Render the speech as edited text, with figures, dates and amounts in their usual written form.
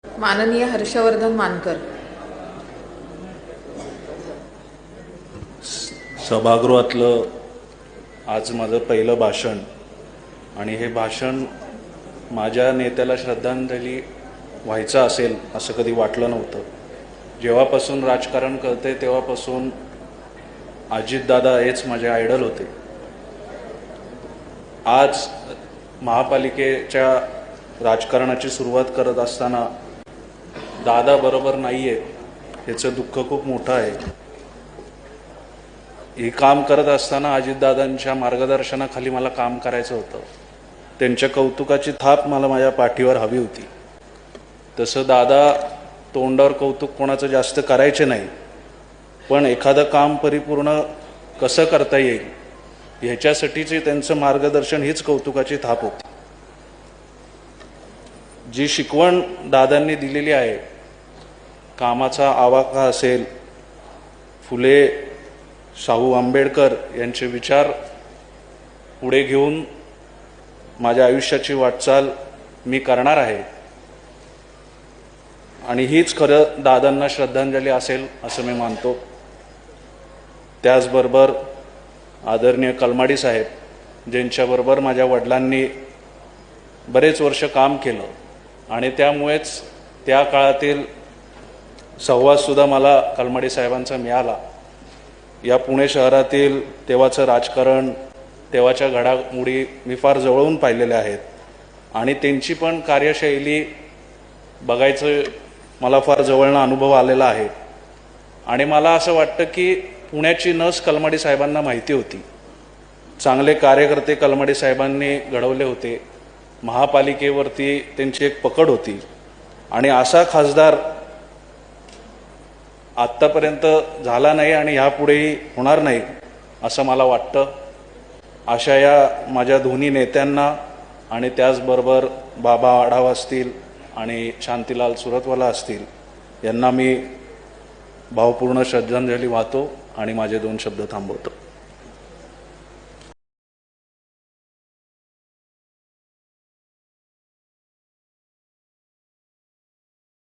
माननीय हर्षवर्धन मानकर. सभागृहातलं आज माझं पहिलं भाषण आणि हे भाषण माझ्या नेत्याला श्रद्धांजली व्हायचं असेल असं कधी वाटलं नव्हतं. जेव्हापासून राजकारण कळते तेव्हापासून अजितदादा हेच माझे आयडल होते. आज महापालिकेच्या राजकारणाची सुरुवात करत असताना दादा बरोबर नाही आहेत याचं दुःख खूप मोठं आहे. हे काम करत असताना अजितदादांच्या मार्गदर्शनाखाली मला काम करायचं होतं. त्यांच्या कौतुकाची थाप मला माझ्या पाठीवर हवी होती. तसं दादा तोंडावर कौतुक कोणाचं जास्त करायचे नाही, पण एखादं काम परिपूर्ण कसं करता येईल ह्याच्यासाठीचे त्यांचं मार्गदर्शन हीच कौतुकाची थाप होती. जी शिकवण दादांनी दिलेली आहे, कामाचा आवाका असेल, फुले शाहू आंबेडकर यांचे विचार पुढे घेऊन माझ्या आयुष्याची वाटचाल मी करणार आहे आणि हीच खरं दादांना श्रद्धांजली असेल असं मी मानतो. त्याचबरोबर आदरणीय कलमाडी साहेब, ज्यांच्याबरोबर माझ्या वडिलांनी बरेच वर्ष काम केलं आणि त्यामुळेच त्या काळातील संवादसुद्धा मला कलमाडी साहेबांचा मिळाला. या पुणे शहरातील तेव्हाचं राजकारण, तेव्हाच्या घडामोडी मी फार जवळून पाहिलेल्या आहेत आणि त्यांची पण कार्यशैली बघायचं मला फार जवळनं अनुभव आलेला आहे. आणि मला असं वाटतं की पुण्याची नस कलमाडी साहेबांना माहिती होती. चांगले कार्यकर्ते कलमाडी साहेबांनी घडवले होते. महापालिकेवरती त्यांची एक पकड होती आणि असा खासदार आत्तापर्यंत झाला नाही आणि ह्यापुढेही होणार नाही असं मला वाटतं. अशा या माझ्या दोन्ही नेत्यांना आणि त्याचबरोबर बाबा आढाव असतील आणि शांतीलाल सुरतवाला असतील यांना मी भावपूर्ण श्रद्धांजली वाहतो आणि माझे 2 शब्द थांबवतो.